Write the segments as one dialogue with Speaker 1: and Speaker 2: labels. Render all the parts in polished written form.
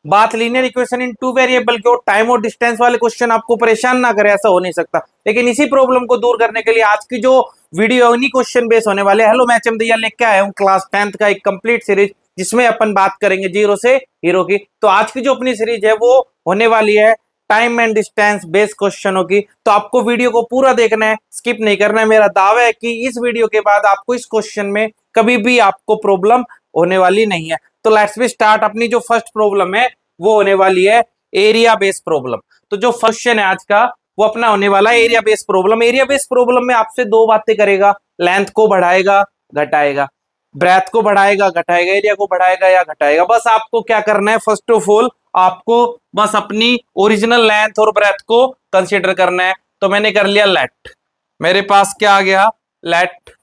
Speaker 1: बात linear equation in two variable की और टाइम और डिस्टेंस वाले क्वेश्चन आपको परेशान ना करे, ऐसा हो नहीं सकता। लेकिन इसी प्रॉब्लम को दूर करने के लिए आज की जो वीडियो है उन्हीं क्वेश्चन बेस होने वाले। हेलो, मैं चमदैया लेके आया हूँ क्लास 10th का एक कंप्लीट सीरीज, जिसमें अपन बात करेंगे जीरो से हीरो की। तो आज की जो अपनी सीरीज है वो होने वाली है टाइम एंड डिस्टेंस बेस्ड क्वेश्चनों की। तो आपको वीडियो को पूरा देखना है, स्किप नहीं करना है। मेरा दावा है कि इस वीडियो के बाद आपको इस क्वेश्चन में कभी भी आपको प्रॉब्लम होने वाली नहीं है। तो लेट्स बी स्टार्ट। अपनी जो फर्स्ट प्रॉब्लम है वो होने वाली है एरिया बेस्ड प्रॉब्लम। तो जो क्वेश्चन है आज का वो अपना होने वाला है area based problem. Area based problem में आपसे दो बातें करेगा, लेंथ को बढ़ाएगा घटाएगा, ब्रेथ को बढ़ाएगा घटाएगा, एरिया को बढ़ाएगा या घटाएगा। बस आपको क्या करना है, फर्स्ट ऑफ ऑल आपको बस अपनी ओरिजिनल लेंथ और ब्रेथ को कंसीडर करना है। तो मैंने कर लिया लेट, मेरे पास क्या आ गया, let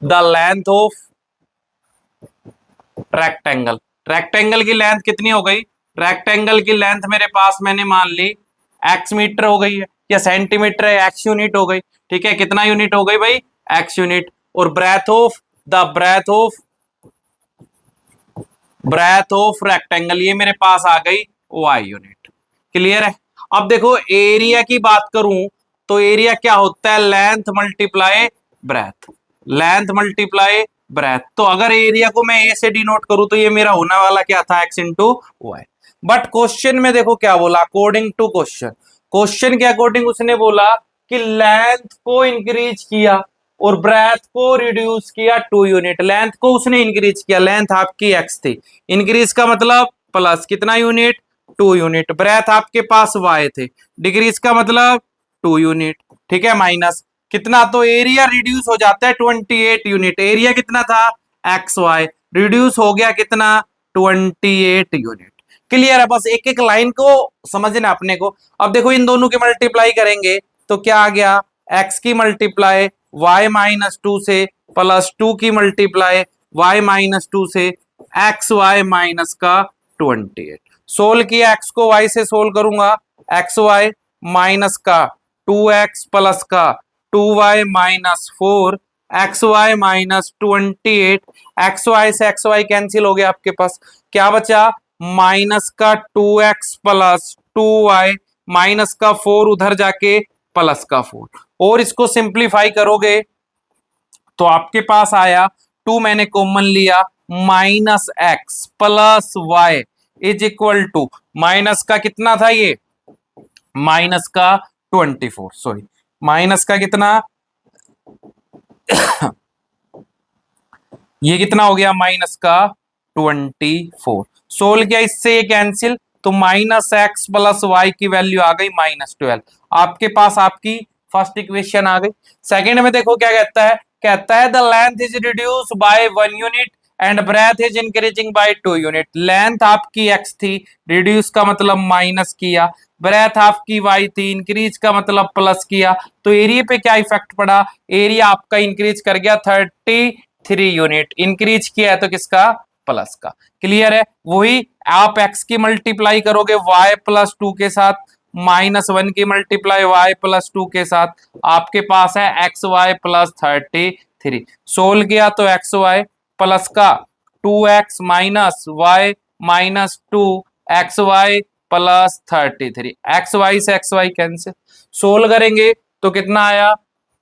Speaker 1: the length of rectangle. Rectangle की लेंथ कितनी हो गई, रेक्टेंगल की लेंथ मेरे पास मैंने मान ली एक्स मीटर हो गई है या सेंटीमीटर है, एक्स यूनिट हो गई। ठीक है, कितना यूनिट हो गई भाई, एक्स यूनिट। और ब्रेथ ऑफ रेक्टेंगल ये मेरे पास आ गई वाई यूनिट। क्लियर है। अब देखो एरिया की बात करूं तो एरिया क्या होता है, length multiply breath, length multiply breath. तो अगर एरिया को मैं ए से डिनोट करूं तो ये मेरा होने वाला क्या था, x into y. But question में देखो क्या बोला, अकॉर्डिंग टू क्वेश्चन, क्वेश्चन के अकॉर्डिंग उसने बोला कि लेंथ को इंक्रीज किया और ब्रेथ को रिड्यूस किया 2 यूनिट। लेंथ को उसने इंक्रीज किया, लेंथ आपकी एक्स थी, इंक्रीज का मतलब प्लस कितना यूनिट, 2 यूनिट। ब्रेथ आपके पास वाई थे, डिक्रीज का मतलब 2 यूनिट। ठीक है, माइनस कितना, तो एरिया रिड्यूस हो जाता है 28 यूनिट। एरिया कितना था, एक्स वाई, रिड्यूस हो गया कितना, 28 यूनिट। क्लियर है। बस एक एक लाइन को समझना अपने को। अब देखो इन दोनों की मल्टीप्लाई करेंगे तो क्या आ गया, एक्स की मल्टीप्लाई वाई माइनस 2 से प्लस 2 की मल्टीप्लाई वाई माइनस 2 से एक्स वाई माइनस का 28। सोल्व किया, एक्स को वाई से सोल्व करूंगा, एक्स वाई माइनस का 2x प्लस का 2y minus 4, x y minus 28, x y से एक्स वाई कैंसिल हो गया, आपके पास क्या बचा, माइनस का 2x प्लस 2y माइनस का 4 उधर जाके प्लस का 4। और इसको सिंप्लीफाई करोगे तो आपके पास आया 2 मैंने कॉमन लिया, minus x plus y is equal to minus का कितना था ये, माइनस का 24, सॉरी माइनस का कितना ये कितना हो गया, माइनस का 24। सोल्व किया, इससे ये कैंसिल, तो माइनस एक्स प्लस वाई की वैल्यू आ गई माइनस 12। आपके पास आपकी फर्स्ट इक्वेशन आ गई। सेकंड में देखो क्या कहता है the length is reduce by 1 unit and breadth is increasing by 2 unit. Length आपकी एक्स थी, रिड्यूस का मतलब माइनस किया, ब्रेथ आपकी वाई थी, इंक्रीज का मतलब प्लस किया। तो एरिया पे क्या इफेक्ट पड़ा, एरिया आपका इंक्रीज कर गया 33 यूनिट, इंक्रीज किया है तो किसका, प्लस का। क्लियर है। वही आप एक्स की मल्टीप्लाई करोगे वाई प्लस 2 के साथ, माइनस 1 की मल्टीप्लाई वाई प्लस 2 के साथ, आपके पास है एक्स वाई प्लस 33। सोल्व किया तो एक्स वाई प्लस का 2x minus y minus 2, x y plus 33, x y से एक्स वाई कैंसिल। सोल्व करेंगे तो कितना आया,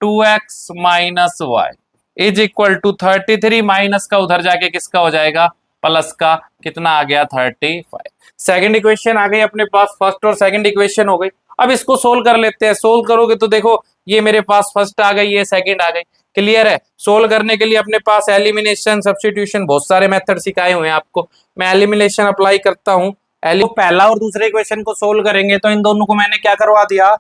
Speaker 1: 2x minus y is equal to 33, minus का उधर जाके किसका हो जाएगा, प्लस का, कितना आ गया 35। सेकंड इक्वेशन आ गई अपने पास, फर्स्ट और सेकंड इक्वेशन हो गई। अब इसको सोल्व कर लेते हैं। सोल्व करोगे तो देखो ये मेरे पास फर्स्ट आ गई, ये सेकंड आ गई। क्लियर है। सोल्व करने के लिए अपने पास एलिमिनेशन, सब्स्टिट्यूशन, बहुत सारे मेथड सिखाए हुए हैं आपको। मैं एलिमिनेशन अप्लाई करता हूँ। तो पहला और दूसरे इक्वेशन को सोल्व करेंगे तो इन दोनों को मैंने क्या करवा दिया,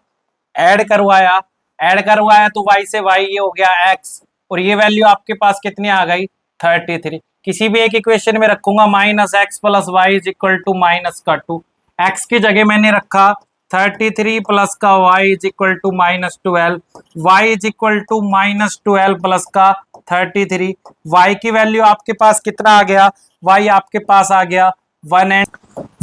Speaker 1: ऐड करवाया तो y से y ये हो गया x, और ये वैल्यू आपके पास कितनी आ गई 33। किसी भी एक इक्वेशन में रखूंगा minus x plus y is equal to minus का 2, एक्स की जगह मैंने रखा 33 प्लस का y is equal to minus 12, y is equal to minus 12 plus का 33। y की वैल्यू आपके पास कितना आ गया, y आपके पास आ गया 1 एंड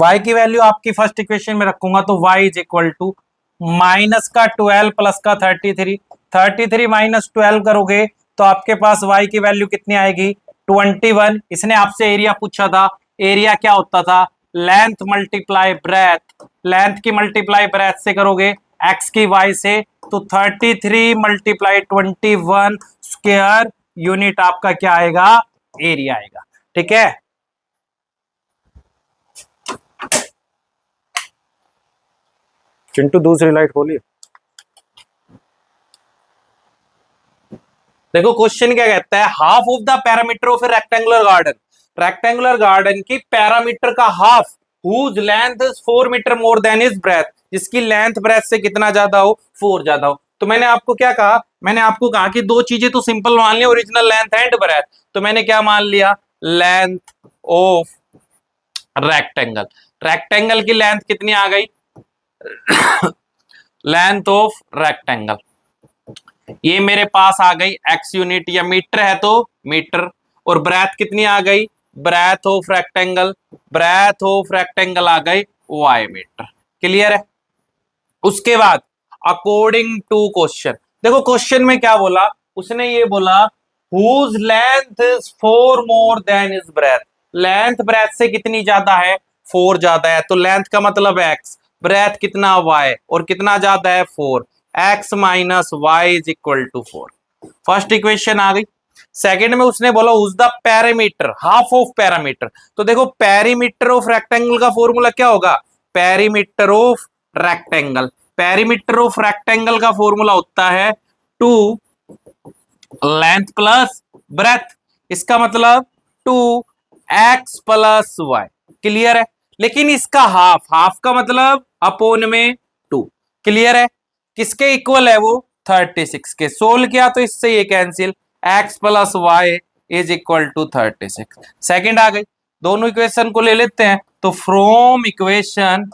Speaker 1: y की वैल्यू आपकी फर्स्ट इक्वेशन में रखूंगा तो y is equal to minus का 12 प्लस का 33 माइनस 12 करोगे तो आपके पास y की वैल्यू कितनी आएगी 21। इसने आपसे एरिया पूछा था, एरिया क्या होता था लेंथ मल्टीप्लाई ब्रेथ, लेंथ की मल्टीप्लाई ब्रेथ से करोगे x की y से, तो 33 मल्टीप्लाई 21 स्क्वायर यूनिट आपका क्या आएगा, एरिया आएगा। ठीक है, चिंटू दूसरी लाइट खोलिए। देखो क्वेश्चन क्या कहता है, half of the perimeter of a rectangular garden, rectangular garden की पैरामीटर का half, whose length is 4 metre more than is breadth, जिसकी लेंथ ब्रेथ से कितना ज्यादा हो, 4 ज्यादा हो। तो मैंने आपको क्या कहा, मैंने आपको कहा कि दो चीजें तो सिंपल मान ली, ओरिजिनल लेंथ एंड ब्रेथ। तो मैंने क्या मान लिया, लेंथ ऑफ रेक्टेंगल, रेक्टेंगल की लेंथ कितनी आ गई लेंथ ऑफ रेक्टेंगल, ये मेरे पास आ गई x यूनिट, या मीटर है तो मीटर, और ब्रेथ कितनी आ गई, breadth of rectangle, breadth of rectangle आ गई y मीटर। क्लियर है। उसके बाद अकॉर्डिंग टू क्वेश्चन, देखो क्वेश्चन में क्या बोला, उसने ये बोला whose length is 4 more than is breadth, length breadth से कितनी ज्यादा है, 4 ज्यादा है। तो लेंथ का मतलब x, ब्रेथ कितना y, और कितना ज्यादा है 4, x minus y is equal to 4। First equation आ गई। सेकंड में उसने बोला उस the parameter, half of parameter. तो देखो पेरीमीटर ऑफ रेक्टेंगल का फॉर्मूला क्या होगा, perimeter of rectangle, perimeter of rectangle का फॉर्मूला होता है 2 लेंथ प्लस ब्रेथ, इसका मतलब 2x प्लस y। क्लियर है। लेकिन इसका हाफ, हाफ का मतलब अपोन में 2। क्लियर है। किसके इक्वल है वो, 36 के। सोल्व किया तो इससे ये cancel, x plus y is equal to 36। Second आ गई, दोनों इक्वेशन को ले लेते हैं। तो from equation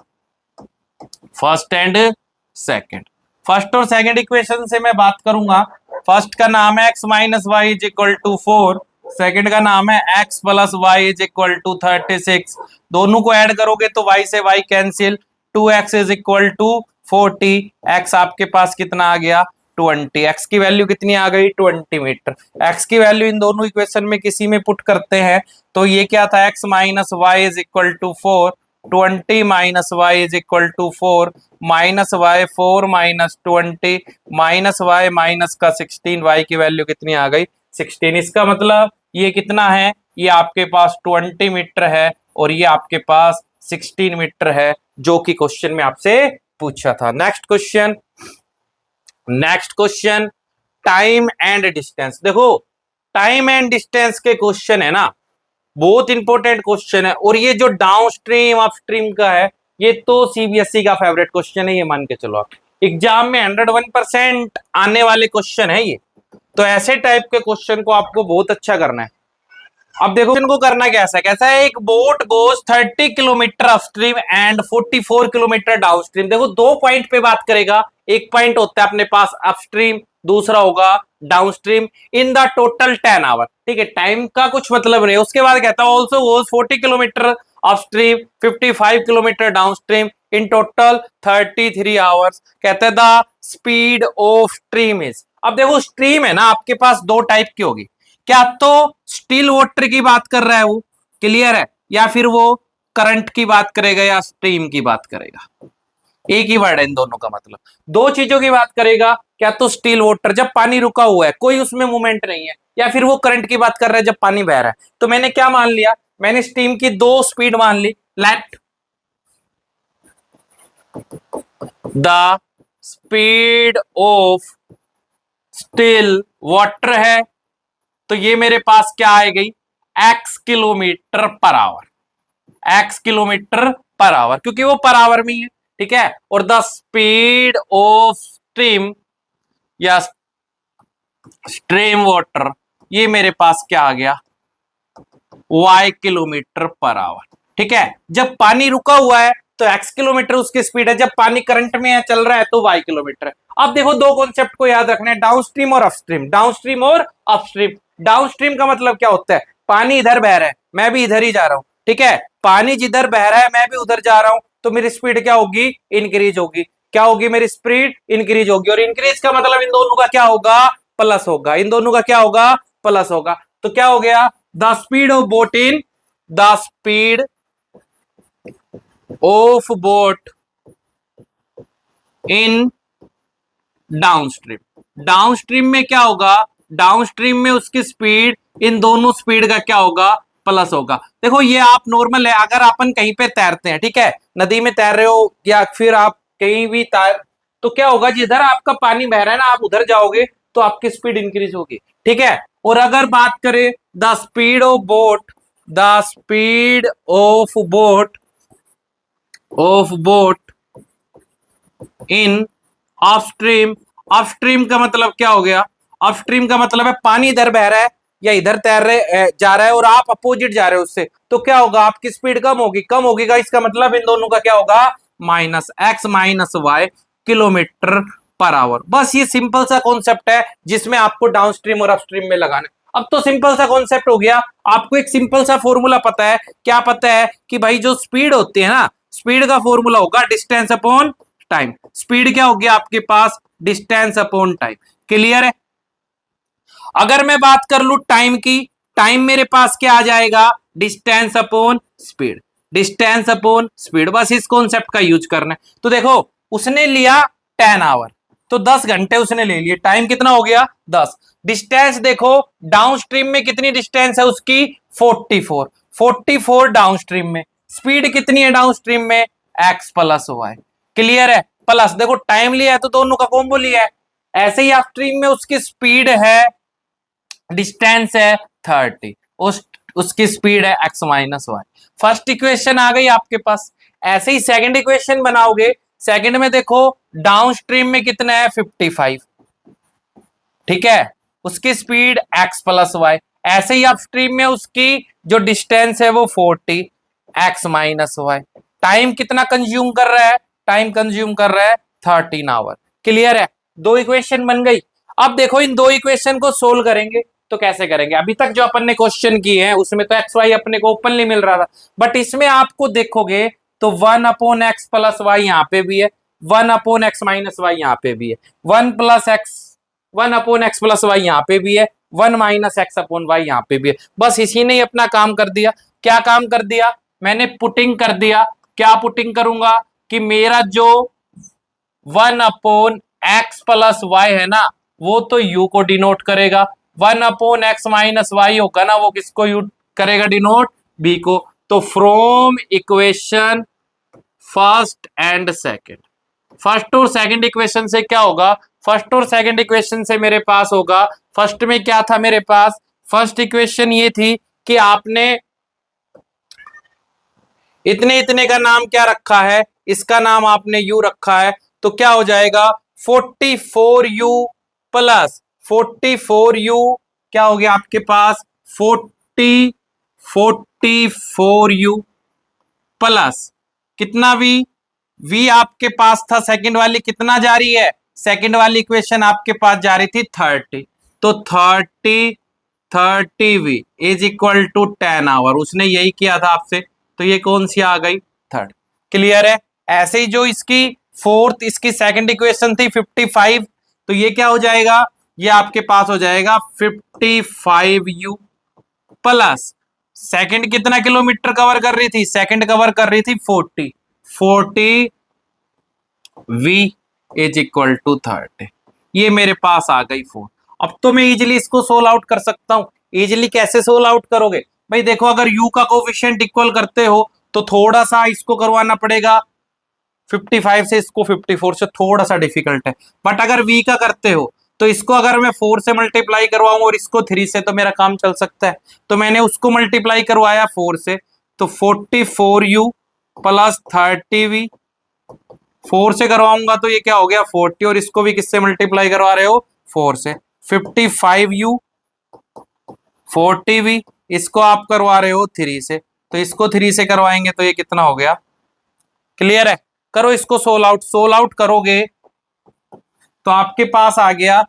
Speaker 1: first and second, first और सेकेंड इक्वेशन से मैं बात करूंगा। फर्स्ट का नाम है x minus y is equal to 4, second का नाम है x plus y is equal to 36। दोनों को ऐड करोगे तो y से y cancel, 2x is equal to 40, x आपके पास कितना आ गया 20, x की वैल्यू कितनी आ गई 20 मीटर। x की वैल्यू इन दोनों इक्वेशन में किसी में पुट करते हैं तो ये क्या था, x minus y is equal to 4, 20 minus y is equal to 4, minus y 4 minus 20 minus y minus का 16, वाई की वैल्यू कितनी आ गई 16। इसका मतलब ये कितना है, ये आपके पास 20 मीटर है और ये आपके पास 16 मीटर है, जो कि क्वेश्चन में आपसे पूछा था। Next question, next question time and distance. देखो टाइम एंड डिस्टेंस के क्वेश्चन है ना, बहुत इंपॉर्टेंट क्वेश्चन है। और ये जो डाउन स्ट्रीम अपस्ट्रीम का है, ये तो सीबीएसई का फेवरेट क्वेश्चन है, ये मान के चलो आप। एग्जाम में 101% आने वाले क्वेश्चन है ये। तो ऐसे टाइप के क्वेश्चन को आपको बहुत अच्छा करना है। अब देखो इनको करना कैसा है, एक boat goes 30 kilometre upstream and 44 kilometre downstream. देखो दो पॉइंट पे बात करेगा, एक पॉइंट होता है अपने पास अपस्ट्रीम, दूसरा होगा downstream, in the total 10 hour. ठीक है, टाइम का कुछ मतलब नहीं। उसके बाद कहता है also goes 40 kilometre upstream 55 kilometre downstream in total 33 hours. कहते हैं the speed of stream is. अब देखो स्ट्रीम है ना आपके पास दो टाइप की होगी, क्या तो स्टिल वाटर की बात कर रहा है वो, क्लियर है, या फिर वो करंट की बात करेगा या स्ट्रीम की बात करेगा। एक ही वर्ड है इन दोनों का मतलब, दो चीजों की बात करेगा, क्या तो स्टिल वाटर जब पानी रुका हुआ है कोई उसमें मूवमेंट नहीं है, या फिर वो करंट की बात कर रहा है जब पानी बह रहा है। तो मैंने क्या मान लिया, मैंने स्टीम की दो स्पीड मान ली। Let the speed of still water है, तो ये मेरे पास क्या आ गई x kilometre per hour, x kilometre per hour, क्योंकि वो पर आवर में ही है। ठीक है, और द स्पीड ऑफ स्ट्रीम या स्ट्रीम वाटर, ये मेरे पास क्या आ गया y किलोमीटर पर आवर। ठीक है, जब पानी रुका हुआ है तो x किलोमीटर उसकी स्पीड है, जब पानी करंट में है चल रहा है तो y किलोमीटर है। अब देखो दो कॉन्सेप्ट को याद रखना है, डाउनस्ट्रीम और अपस्ट्रीम, डाउनस्ट्रीम और अपस्ट्रीम। डाउनस्ट्रीम का मतलब क्या होता है, पानी इधर बह रहा है मैं भी इधर ही जा रहा हूं। ठीक है, पानी जिधर बह रहा है मैं भी उधर जा रहा हूं, तो मेरी स्पीड क्या होगी, इंक्रीज होगी। क्या होगी, मेरी स्पीड इंक्रीज होगी। और इंक्रीज का मतलब इन दोनों का क्या होगा, प्लस होगा। इन दोनों का क्या होगा, प्लस होगा। तो क्या हो गया, the speed of boat in, the speed of boat in downstream. Downstream में क्या होगा, डाउनस्ट्रीम में उसकी स्पीड इन दोनों स्पीड का क्या होगा, प्लस होगा। देखो ये आप नॉर्मल है, अगर अपन कहीं पे तैरते हैं, ठीक है, नदी में तैर रहे हो या फिर आप कहीं भी तैर, तो क्या होगा, जिधर आपका पानी बह रहा है ना, आप उधर जाओगे तो आपकी स्पीड इंक्रीज होगी, ठीक है। और अगर बात करें the speed of boat, the speed of boat in upstream. Upstream का मतलब क्या हो गया, अपस्ट्रीम का मतलब है पानी इधर बह रहा है या इधर तैर रहे जा रहा है और आप अपोजिट जा रहे हो उससे, तो क्या होगा, आपकी स्पीड कम होगी, कम होगी का इसका मतलब इन दोनों का क्या होगा, -x-y किलोमीटर पर आवर। बस ये सिंपल सा कॉन्सेप्ट है जिसमें आपको डाउनस्ट्रीम और अपस्ट्रीम में लगाना है। अब तो सिंपल सा कॉन्सेप्ट हो गया, आपको एक सिंपल सा फॉर्मूला पता है, क्या पता है कि भाई जो स्पीड होती है ना, स्पीड का फॉर्मूला होगा डिस्टेंस अपॉन टाइम। स्पीड क्या होगी आपके पास, डिस्टेंस अपॉन टाइम। क्लियर है। अगर मैं बात कर लू टाइम की, टाइम मेरे पास क्या आ जाएगा, distance upon speed, distance upon speed. बस इस कॉन्सेप्ट का यूज करना है। तो देखो उसने लिया 10 आवर, तो 10 घंटे उसने ले लिए, टाइम कितना हो गया 10। डिस्टेंस देखो डाउनस्ट्रीम में कितनी डिस्टेंस है उसकी, 44, 44 डाउनस्ट्रीम में। स्पीड कितनी है डाउनस्ट्रीम में, x प्लस वाई। क्लियर है। प्लस देखो टाइम लिया है तो दोनों का कॉम्बो लिया है। ऐसे ही अपस्ट्रीम में उसकी स्पीड है, डिस्टेंस है 30, उसकी स्पीड है x-y। फर्स्ट इक्वेशन आ गई आपके पास। ऐसे ही सेकंड इक्वेशन बनाओगे, सेकंड में देखो डाउनस्ट्रीम में कितना है 55, ठीक है, उसकी स्पीड x प्लस वाई। ऐसे ही अपस्ट्रीम में उसकी जो डिस्टेंस है वो 40, x-y। टाइम कितना कंज्यूम कर रहा है, टाइम कंज्यूम कर रहा है 13 आवर। क्लियर है। दो इक्वेशन बन गई। अब देखो इन दो इक्वेशन को सोल्व करेंगे तो कैसे करेंगे। अभी तक जो अपन ने क्वेश्चन किए हैं उसमें तो एक्स वाई अपने को ओपनली मिल रहा था, बट इसमें आपको देखोगे तो 1/x प्लस वाई यहाँ पे भी है, 1/x माइनस वाई यहाँ पे भी है, 1/x प्लस वाई यहाँ पे भी है, 1-x/y यहाँ पे भी है। बस इसी ने ही अपना काम कर दिया। क्या काम कर दिया, मैंने पुटिंग कर दिया। क्या पुटिंग करूंगा कि मेरा जो 1/x प्लस वाई है ना, वो तो u को डिनोट करेगा, 1/x माइनस वाई होगा ना, वो किसको यू करेगा डिनोट, b को। तो from equation first and second, first और सेकंड इक्वेशन से क्या होगा, फर्स्ट और सेकंड इक्वेशन से मेरे पास होगा, फर्स्ट में क्या था मेरे पास, फर्स्ट इक्वेशन ये थी कि आपने इतने इतने का नाम क्या रखा है, इसका नाम आपने u रखा है, तो क्या हो जाएगा 44u प्लस 44u, क्या हो गया आपके पास 44u प्लस कितना v आपके पास था, सेकंड वाली कितना जा रही है, सेकंड वाली इक्वेशन आपके पास जा रही थी 30, तो 30v is equal to 10 our. उसने यही किया था आपसे, तो ये कौन सी आ गई, थर्ड। क्लियर है। ऐसे ही जो इसकी फोर्थ, इसकी सेकंड इक्वेशन थी 55, तो ये क्या हो जाएगा, ये आपके पास हो जाएगा 55u प्लस सेकंड कितना किलोमीटर कवर कर रही थी, सेकंड कवर कर रही थी 40v इज इक्वल टू 30। ये मेरे पास आ गई 4। अब तो मैं इजिली इसको सोल्व आउट कर सकता हूं। इजिली कैसे सोल्व आउट करोगे भाई, देखो अगर u का कोफिशिएंट इक्वल करते हो तो थोड़ा सा इसको करवाना पड़ेगा 55 से, इसको 54 से थोड़ा सा डिफिकल्ट है। बट अगर v का करते हो तो इसको अगर मैं 4 से मल्टीप्लाई करवाऊं और इसको 3 से, तो मेरा काम चल सकता है। तो मैंने उसको मल्टीप्लाई करवाया 4 से, तो 44u प्लस 30v, 4 से करवाऊंगा तो ये क्या हो गया 40, और इसको भी किससे मल्टीप्लाई करवा रहे हो 4 से, 55u 40v, इसको आप करवा रहे हो 3 से, तो इसको 3 से करवाएंगे तो ये कितना हो गया। क्लियर है। करो इसको सोल आउट करोगे तो आपके पास आ गया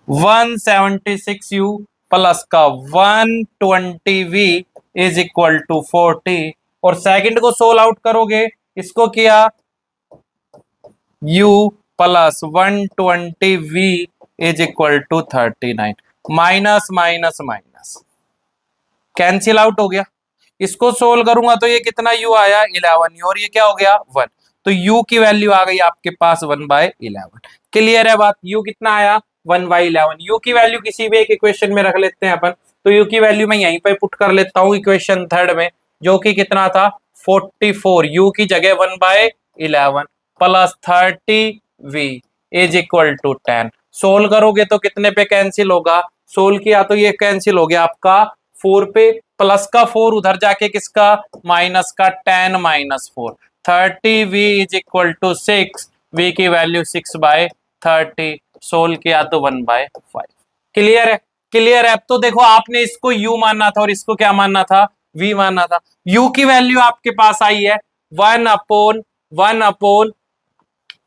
Speaker 1: 176u प्लस का 120v इज इक्वल टू 40, और सेकंड को सोल आउट करोगे, इसको किया u plus 120v is equal to 39, minus minus minus cancel out हो गया। इसको सोल्व करूंगा तो ये कितना u आया 11, और ये क्या हो गया 1। तो u की वैल्यू आ गई आपके पास 1/11। क्लियर है बात? u कितना आया 1/11। u की वैल्यू किसी भी एक इक्वेशन में रख लेते हैं अपन। तो u की वैल्यू मैं यहीं पे पुट कर लेता हूँ इक्वेशन थर्ड में, जो कि कितना था 44। u की जगह 1/11 plus 30v is equal to 10। Solve करोगे तो कितने पे कैंसिल होगा? सोल्व किया तो ये कैंसिल हो गया आपका 4 पे, प्लस का 4 उधर जाके किसका माइनस का 10 minus 4, 30v is equal to 6। v की वैल्यू 6/30। सोल्व किया तो 1/5। क्लियर है? क्लियर है? अब तो देखो आपने इसको u मानना था और इसको क्या मानना था v मानना था। u की वैल्यू आपके पास आई है 1/1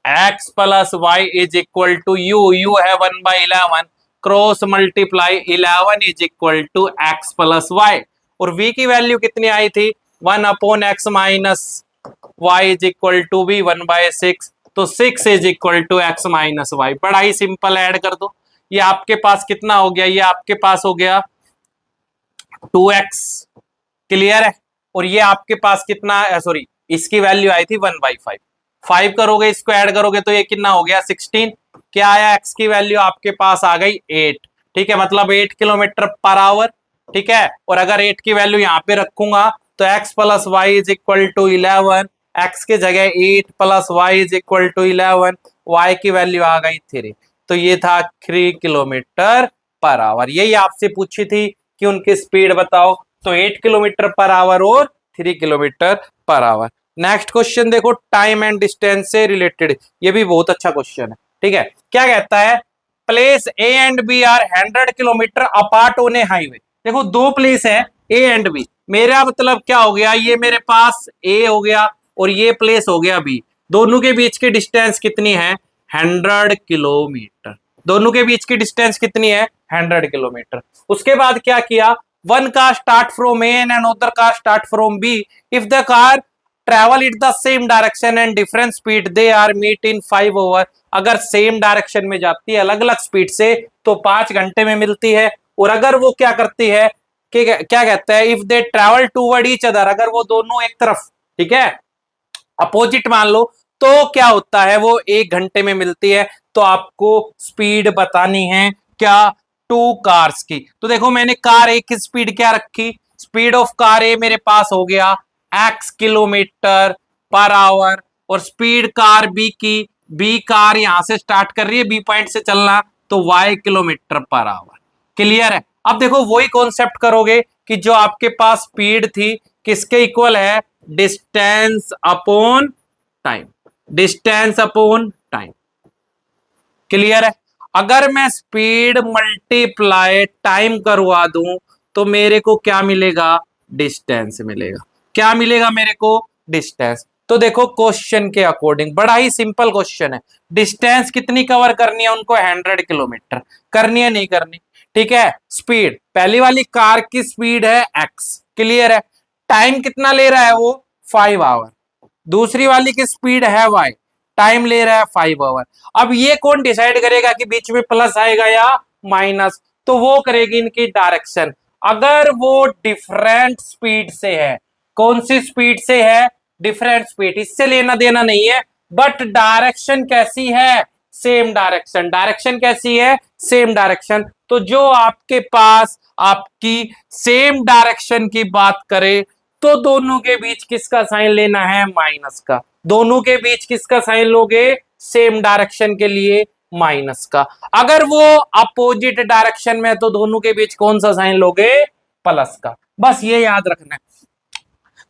Speaker 1: x plus y is equal to u है 1/11, cross multiply 11 is equal to x plus y. और v की वैल्यू कितनी आई थी 1/x minus y is equal to v 1/6। तो 6 is equal to x minus y. बड़ा ही सिंपल, ऐड कर दो। ये आपके पास कितना हो गया? ये आपके पास हो गया 2x। क्लियर है? और ये आपके पास कितना, सॉरी इसकी वैल्यू आई थी 1/5। 5 करोगे, इसको ऐड करोगे तो ये कितना हो गया 16। क्या आया? x की वैल्यू आपके पास आ गई 8। ठीक है, मतलब 8 किलोमीटर पर आवर। ठीक है, और अगर 8 की वैल्यू यहाँ पे रखूंगा तो x plus y is equal to 11, x के जगह 8 plus y is equal to 11, y की वैल्यू आ गई 3। तो ये था 3 किलोमीटर पर आवर। यही आपसे पूछी थी कि उनकी स्पीड बताओ, तो 8 किलोमीटर पर आवर और 3 kilometre per our. Next question देखो, टाइम एंड डिस्टेंस से रिलेटेड, ये भी बहुत अच्छा क्वेश्चन है। ठीक है, क्या कहता है? Place A and B are 100 kilometre apart on a highway. देखो दो प्लेस है ए एंड बी, मेरा मतलब क्या हो गया, ये मेरे पास ए हो गया और ये प्लेस हो गया बी। दोनों के बीच की डिस्टेंस कितनी है 100 किलोमीटर। दोनों के बीच की डिस्टेंस कितनी है 100 किलोमीटर। उसके बाद क्या किया, one car start from A and another car start from B. If the car travel it the same direction and different speed they are meet in 5 hour. अगर सेम डायरेक्शन में जाती है अलग अलग स्पीड से तो 5 घंटे में मिलती है। और अगर वो क्या करती है कि क्या कहता है, if they travel toward each other, अगर वो दोनों एक तरफ, ठीक है, अपोजिट मान लो, तो क्या होता है वो 1 घंटे में मिलती है। तो आपको स्पीड बतानी है क्या 2 कार्स की। तो देखो मैंने कार ए की स्पीड क्या रखी, स्पीड ऑफ कार ए मेरे पास हो गया x किलोमीटर पर आवर, और स्पीड कार बी की, बी कार यहां से स्टार्ट कर रही है बी पॉइंट से चलना, तो y kilometre per our. Clear है? अब देखो वही कॉन्सेप्ट करोगे कि जो आपके पास स्पीड थी किसके इक्वल है, distance upon time. Distance upon time. Clear है? अगर मैं स्पीड मल्टीप्लाई टाइम करवा दूं तो मेरे को क्या मिलेगा, डिस्टेंस मिलेगा। क्या मिलेगा मेरे को, डिस्टेंस। तो देखो क्वेश्चन के अकॉर्डिंग बड़ा ही सिंपल क्वेश्चन है। डिस्टेंस कितनी कवर करनी है उनको 100 किलोमीटर करनी है, नहीं करनी? ठीक है, स्पीड पहली वाली कार की स्पीड है x। क्लियर है? टाइम कितना ले रहा है वो 5 आवर। दूसरी वाली की स्पीड है y, टाइम ले रहा है 5 आवर। अब ये कौन डिसाइड करेगा कि बीच में प्लस आएगा या माइनस, तो वो करेगी इनकी डायरेक्शन। अगर वो डिफरेंट स्पीड से है, कौन सी स्पीड से है, डिफरेंट स्पीड, इससे लेना देना नहीं है, बट डायरेक्शन कैसी है, सेम डायरेक्शन। डायरेक्शन कैसी है, सेम डायरेक्शन। तो जो आपके पास आपकी सेम डायरेक्शन की बात करे तो दोनों के बीच किसका साइन लेना है, माइनस का। दोनों के बीच किसका साइन लोगे, सेम डायरेक्शन के लिए माइनस का। अगर वो अपोजिट डायरेक्शन में है तो दोनों के बीच कौन सा साइन लोगे, प्लस का। बस ये याद रखना है।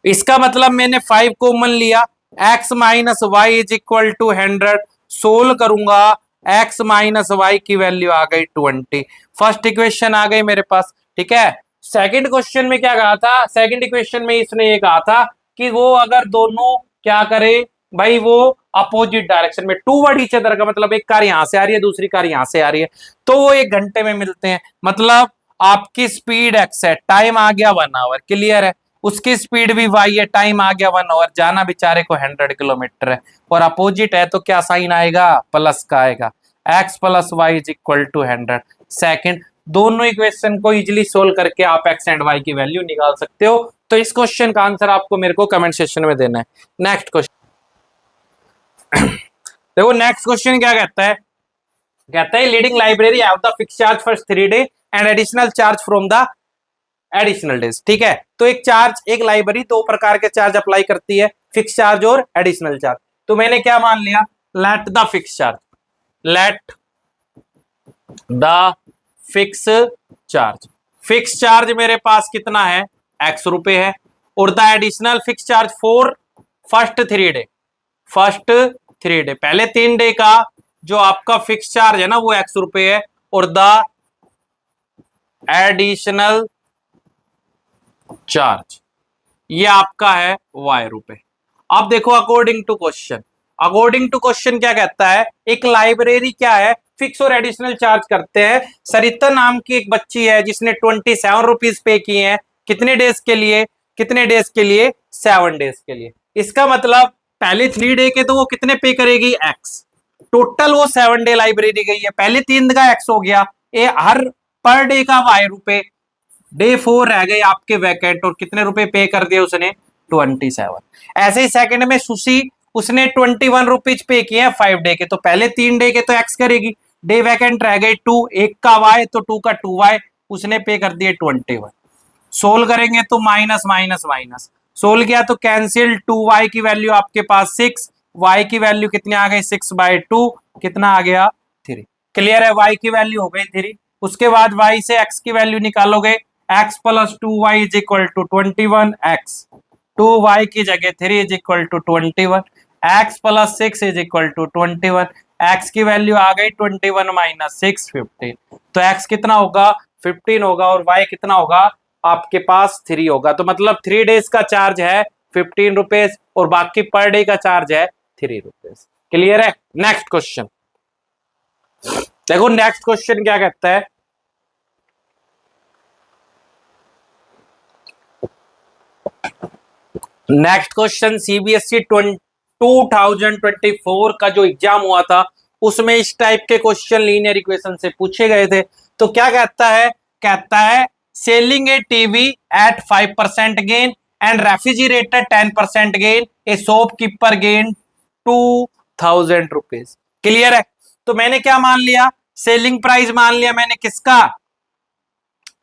Speaker 1: इसका मतलब मैंने 5 कॉमन लिया, x minus y is equal to 100। Solve करूंगा x माइनस वाई की वैल्यू आ गई 20। फर्स्ट इक्वेशन आ गई मेरे पास। ठीक है, सेकंड क्वेश्चन में क्या कहा था, सेकंड इक्वेशन में इसने ये कहा था कि वो अगर दोनों क्या करे भाई, वो अपोजिट डायरेक्शन में, टू वर्ड ईच अदर का मतलब एक कार यहां से आ रही है दूसरी कार यहां से आ रही है, तो वो 1 घंटे में मिलते हैं। मतलब आपकी स्पीड x है, टाइम आ गया 1 आवर। क्लियर है? उसकी स्पीड भी y है, टाइम आ गया 1 आवर, जाना बेचारे को 100 किलोमीटर है, और अपोजिट है तो क्या साइन आएगा, प्लस का आएगा। x plus y is equal to 100। Second, दोनों इक्वेशन को इजीली सोल्व करके आप एक्स एंड वाई की वैल्यू निकाल सकते हो। तो इस क्वेश्चन का आंसर आपको मेरे को कमेंट सेक्शन में देना है। नेक्स्ट क्वेश्चन देखो, नेक्स्ट क्वेश्चन क्या कहता है, कहता है leading library have the fix charge for 3 day and additional charge from the additional days. ठीक है, तो एक लाइब्रेरी दो प्रकार के चार्ज अप्लाई करती है, फिक्स चार्ज और एडिशनल चार्ज। तो मैंने क्या मान लिया, let the fix charge, let the fix charge, fix charge मेरे पास कितना है, x रुपए है, और the additional fix charge for first 3 day, first 3 day, पहले 3 डे का जो आपका फिक्स चार्ज है ना वो x रुपए है, और द एडिशनल चार्ज ये आपका है y रुपए। अब देखो according to question, according to question क्या कहता है, एक लाइब्रेरी क्या है, फिक्स और एडिशनल चार्ज करते हैं। सरिता नाम की एक बच्ची है जिसने 27 रुपीज पे किए हैं, कितने डेज के लिए, कितने डेज के लिए, 7 डेज के लिए। इसका मतलब पहले 3 डे के तो वो कितने पे करेगी, x, टोटल वो 7 डे लाइब्रेरी गई है, पहले 3 का x हो गया, ये हर पर डे का y रुपए, डे 4 रह गए आपके वैकेंट, और कितने रुपए पे कर दिए उसने, 27। ऐसे ही सेकंड में सुशी, उसने 21 रुपीज पे किए हैं 5 डे के, तो पहले 3 डे के तो x करेगी, डे वैकेंट रह गए 2, एक का y तो 2 का 2y, उसने पे कर दिए 21। सोल्व करेंगे तो माइनस माइनस माइनस, सोल्व किया तो कैंसिल, 2y की वैल्यू आपके पास 6, y की वैल्यू कितनी आ गई, 6/2, कितना आ गया, 3। क्लियर है, y की वैल्यू हो गई 3। उसके बाद y से x की वैल्यू निकालोगे, x plus 2y is equal to 21, x 2y की जगह 3 is equal to 21, x plus 6 is equal to 21, x की वैल्यू आ गई 21 माइनस 6, 15। तो x कितना होगा, 15 होगा, और y कितना होगा आपके पास 3 होगा। तो मतलब 3 डेज का चार्ज है 15 रुपीज, और बाकी पर डे का चार्ज है 3 रुपीज। क्लियर है। नेक्स्ट क्वेश्चन देखो, नेक्स्ट क्वेश्चन क्या कहता है, नेक्स्ट क्वेश्चन सीबीएसई 2024 का जो एग्जाम हुआ था उसमें इस टाइप के क्वेश्चन लीनियर इक्वेशन से पूछे गए थे। तो क्या कहता है, कहता है selling A TV at 5% gain and refrigerator 10% gain, A shopkeeper gain 2000 rupees. Clear है। तो मैंने क्या मान लिया, सेलिंग प्राइस मान लिया मैंने, किसका,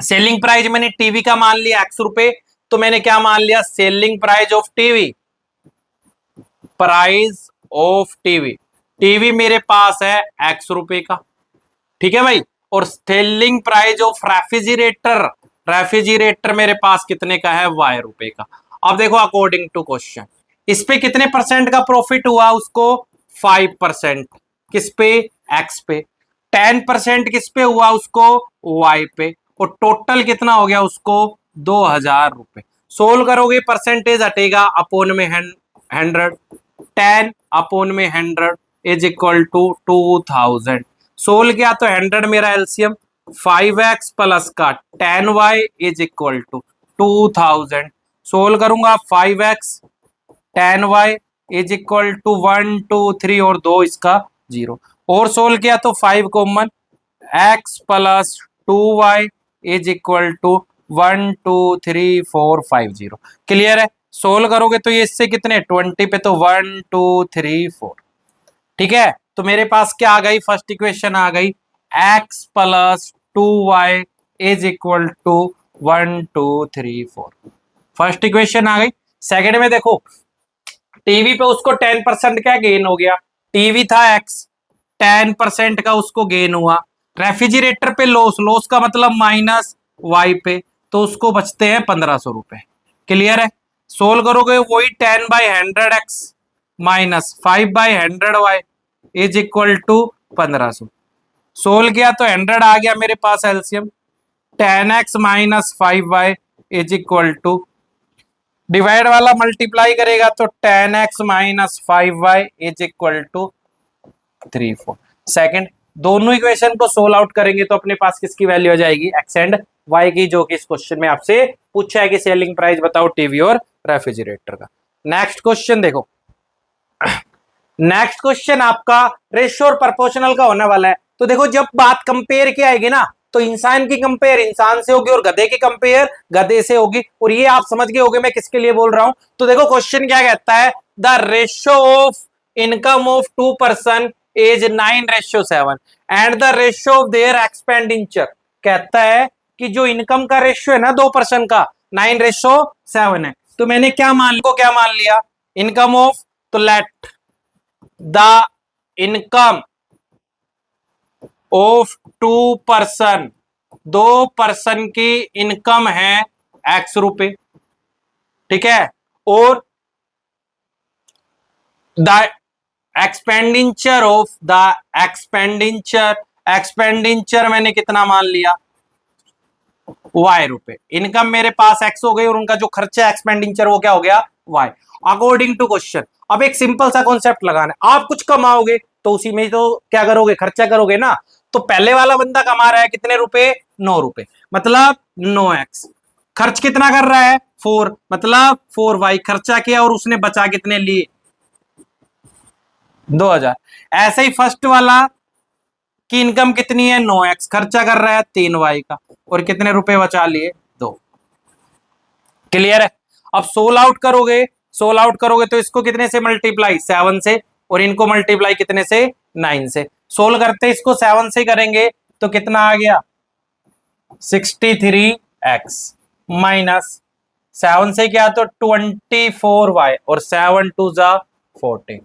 Speaker 1: सेलिंग प्राइस मैंने टीवी का मान लिया x रुपए, तो मैंने क्या मान लिया, selling price of TV, price of TV, TV मेरे पास है x रुपए का, ठीक है भाई, और selling price of refrigerator, refrigerator मेरे पास कितने का है, y रुपए का। अब देखो अकॉर्डिंग टू क्वेश्चन, इस पे कितने परसेंट का प्रॉफिट हुआ उसको, 5%, किस पे, x पे, 10% किस पे हुआ उसको, y पे, और टोटल कितना हो गया उसको, 2000 रुपए। सोल्व करोगे परसेंटेज हटेगा, अपोन में 100, 10 अपोन में 100 इज इक्वल टू 2000। सोल्व किया तो 100 मेरा एलसीएम, 5x प्लस का 10y is equal to 2000। Solve करूंगा 5x 10y is equal to 1 2 3 और 2 इसका 0, और सोल्व किया तो 5 common, x plus 2y is equal to 1 2 3 4 5 0। Clear है। सोल्व करोगे तो ये इससे कितने, 20 पे तो 1 2 3 4, ठीक है। तो मेरे पास क्या आ गई, फर्स्ट इक्वेशन आ गई, x plus 2y is equal to 1 2 3 4, first equation आ गई। सेकंड में देखो, टीवी पे उसको 10% का गेन हो गया, टीवी था x, 10% का उसको गेन हुआ। रेफ्रिजरेटर पे लॉस, लॉस का मतलब माइनस y पे, तो उसको बचते हैं 1500 रुपए। क्लियर है। सोल्व करोगे वही 10/100x minus 5/100y is equal to 1500। Solve किया तो 100 आ गया मेरे पास LCM, 10x minus 5y is equal to, divide वाला मल्टीप्लाई करेगा तो 10x minus 5y is equal to 3 4। Second, दोनों इक्वेशन को सोल्व आउट करेंगे तो अपने पास किसकी वैल्यू आ जाएगी, x एंड y की, जो कि इस क्वेश्चन में आपसे पूछा है कि सेलिंग प्राइस बताओ टीवी और रेफ्रिजरेटर का। नेक्स्ट क्वेश्चन देखो, नेक्स्ट क्वेश्चन आपका रेशियो और प्रोपोर्शनल का होने वाला है। तो देखो जब बात कंपेयर की आएगी ना, तो इंसान की कंपेयर इंसान से होगी और गधे की कंपेयर गधे से होगी। और ये आप समझ गए होगे मैं किसके लिए बोल रहा हूं। तो देखो क्वेश्चन क्या कहता है, the ratio of income of 2 person is 9:7 and the ratio of their expenditure, कहता है कि जो इनकम का रेशियो है ना 2 पर्सन का 9:7 है। तो मैंने क्या मान लिया, इनकम ऑफ, तो let the income of 2 person, 2 person की इनकम है x रुपए, ठीक है, और the expenditure of the expenditure मैंने कितना मान लिया, y रुपए। इनकम मेरे पास x हो गई और उनका जो खर्चा है एक्सपेंडिचर वो क्या हो गया, y, अकॉर्डिंग टू क्वेश्चन। अब एक सिंपल सा कॉन्सेप्ट लगाना है, आप कुछ कमाओगे तो उसी में तो क्या करोगे, खर्चा करोगे ना। तो पहले वाला बंदा कमा रहा है कितने रुपए, 9 रुपए, मतलब 9x, खर्च कितना कर रहा है 4, मतलब 4y खर्चा किया और उसने बचा कितने लिए 2000। ऐसे ही फर्स्ट वाला की इनकम कितनी है 9x, खर्चा कर रहा है 3y का और कितने रुपए बचा लिए 2। क्लियर है। अब सोल आउट करोगे तो इसको कितने से मल्टीप्लाई 7 से और इनको मल्टीप्लाई कितने से 9 से। सोल्व करते इसको 7 से करेंगे तो कितना आ गया 63x माइनस 7 से क्या तो 24y और 7 2 जा 40।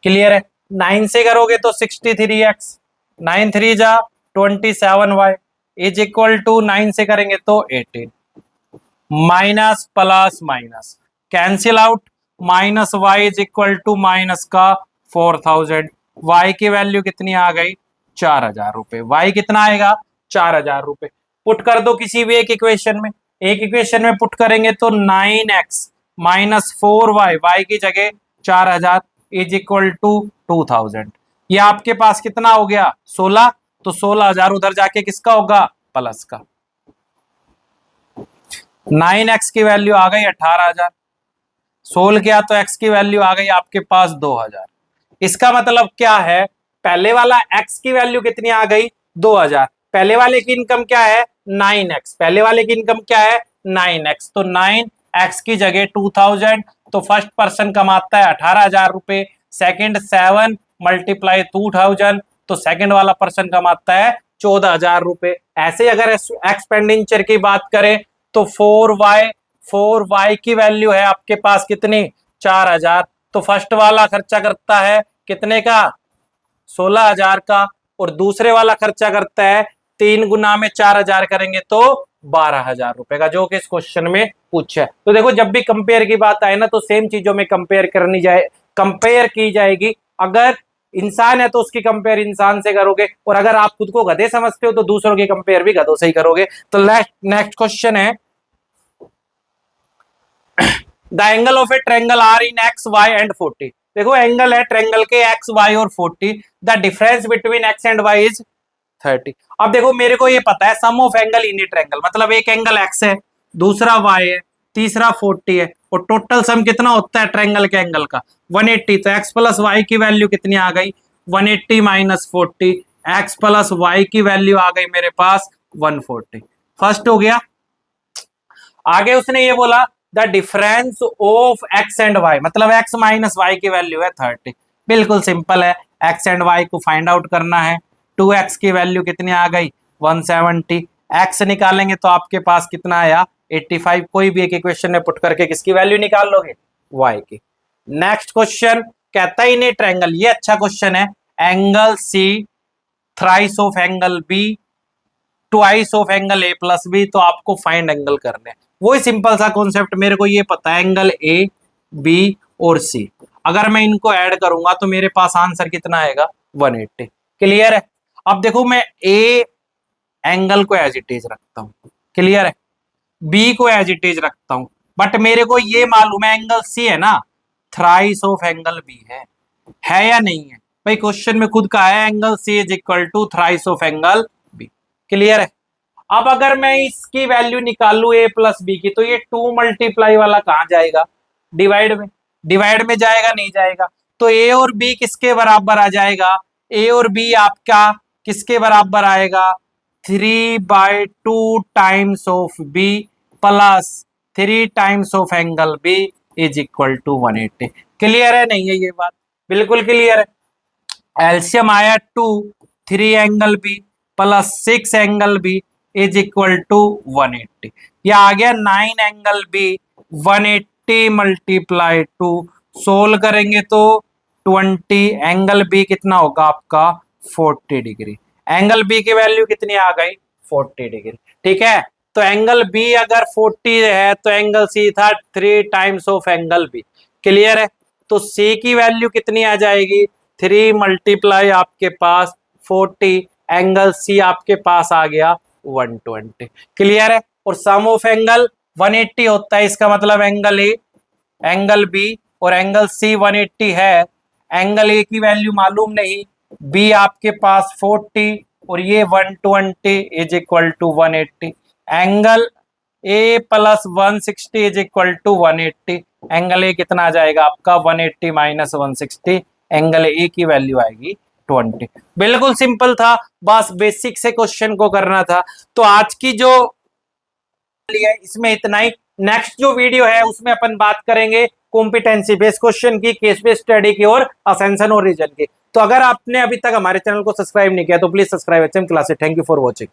Speaker 1: क्लियर है। 9 से करोगे तो 63x, 9 3 जा 27y इज इक्वल टू 9 से करेंगे तो 18, minus plus minus cancel out, minus y is equal to minus का 4000, y की वैल्यू कितनी आ गई 4000 रुपए, y कितना आएगा 4000 रुपए। पुट कर दो किसी भी एक इक्वेशन में पुट करेंगे तो 9x माइनस 4y, y की जगह 4000 इज इक्वल टू 2000। ये आपके पास कितना हो गया 16, तो 16000 उधर जाके किसका होगा प्लस का। 9x की वैल्यू आ गई 18000, सोल्व किया तो x की वैल्यू आ गई आपके पास 2000। इसका मतलब क्या है, पहले वाला x की वैल्यू कितनी आ गई 2000, पहले वाले की इनकम क्या है 9x, पहले वाले की इनकम क्या है 9x, तो 9x की जगह 2000, तो फर्स्ट पर्सन कमाता है 18000 रुपए, सेकंड 7 मल्टीप्लाई 2000, तो सेकंड वाला पर्सन कमाता है 14000 रुपए। ऐसे अगर एक्सपेंडिचर की बात करें तो 4y की वैल्यू है आपके पास कितनी 4000, तो फर्स्ट वाला खर्चा करता है कितने का 16000 का और दूसरे वाला खर्चा करता है 3 गुना में 4000 करेंगे तो 12000 रुपए का, जो कि इस क्वेश्चन में पूछा है। तो देखो जब भी कंपेयर की बात आए ना तो सेम चीजों में कंपेयर की जाएगी। अगर इंसान है तो उसकी कंपेयर इंसान से करोगे और अगर आप खुद को गधे समझते हो तो दूसरों की कंपेयर भी गधों से ही करोगे। तो नेक्स्ट क्वेश्चन है, the angle of a triangle are in x y and 40। देखो एंगल है ट्रायंगल के एक्स वाई और 40, the difference between x and y is 30। अब देखो मेरे को ये पता है sum of angle in a triangle, मतलब एक एंगल एक्स है, दूसरा वाई है, तीसरा 40 है और टोटल सम कितना होता है ट्रायंगल के एंगल का 180। तो एक्स प्लस वाई की वैल्यू कितनी आ गई 180 माइनस 40, एक्स प्लस वाई की वैल्यू आ गई मेरे पास 140। फर्स्ट हो गया। आगे उसने ये बोला the difference of x and y, मतलब एक्स माइनस वाई की वैल्यू है 30। बिल्कुल सिंपल है, एक्स एंड वाई को फाइंड आउट करना है। 2x की वैल्यू कितनी आ गई 170, एक्स निकालेंगे तो आपके पास कितना आया 85। कोई भी एक इक्वेशन में पुट करके किसकी वैल्यू निकाल लोगे y की। नेक्स्ट क्वेश्चन कहता ही नहीं ट्रायंगल, ये अच्छा क्वेश्चन है, angle C thrice of angle B twice of angle A plus B, तो आपको फाइंड एंगल करने हैं। वही सिंपल सा कॉन्सेप्ट, मेरे को ये पता है एंगल A B और C, अगर मैं इनको ऐड करूंगा तो मेरे पास आंसर कितना आएगा 180। क्लियर है। अब देखो मैं A एंगल को एज इट इज रखता हूं, क्लियर है, B को एज इट इज रखता हूं, बट मेरे को ये मालूम है एंगल C है ना थ्राइस ऑफ एंगल B है या नहीं है। भाई क्वेश्चन में खुद कहा है angle C is equal to thrice of angle B। Clear है। अब अगर मैं इसकी वैल्यू निकालू A प्लस B की, तो ये 2 मल्टीप्लाई वाला कहां जाएगा डिवाइड में जाएगा नहीं जाएगा, तो A और B किसके बराबर आ जाएगा, A और B आपका किसके बराबर आएगा 3/2 times of B plus 3 times of angle B is equal to 180। Clear है नहीं है ये बात? बिल्कुल क्लियर है। एलसीएम आया 2, 3 angle B plus 6 angle B is equal to 180। ये आ गया 9 एंगल बी 180 मल्टीप्लाई 2, सोल्व करेंगे तो 20 एंगल बी कितना होगा आपका 40 डिग्री। एंगल बी की वैल्यू कितनी आ गई 40 डिग्री। ठीक है, तो एंगल बी अगर 40 है तो एंगल सी था 3 times of angle B. Clear है? तो सी की वैल्यू कितनी आ जाएगी 3 मल्टीप्लाई आपके पास 40, एंगल सी आपके पास आ गया 120। क्लियर है? और सम ऑफ एंगल 180 होता है, इसका मतलब एंगल ए, एंगल बी और एंगल सी 180 है। एंगल ए की वैल्यू मालूम नहीं, बी आपके पास 40 और ये 120 is equal to 180। Angle A plus 160 is equal to 180। Angle A कितना आ जाएगा आपका 180 माइनस 160, एंगल ए की वैल्यू आएगी 20। बिल्कुल सिंपल था, बस बेसिक से क्वेश्चन को करना था। तो आज की जो है इसमें इतना ही। नेक्स्ट जो वीडियो है उसमें अपन बात करेंगे कॉम्पिटेंसी बेस्ड क्वेश्चन की, केस बेस्ड स्टडी की और असेंशन और रीजन की। तो अगर आपने अभी तक हमारे चैनल को सब्सक्राइब नहीं किया तो please subscribe HM classes. Thank you for watching.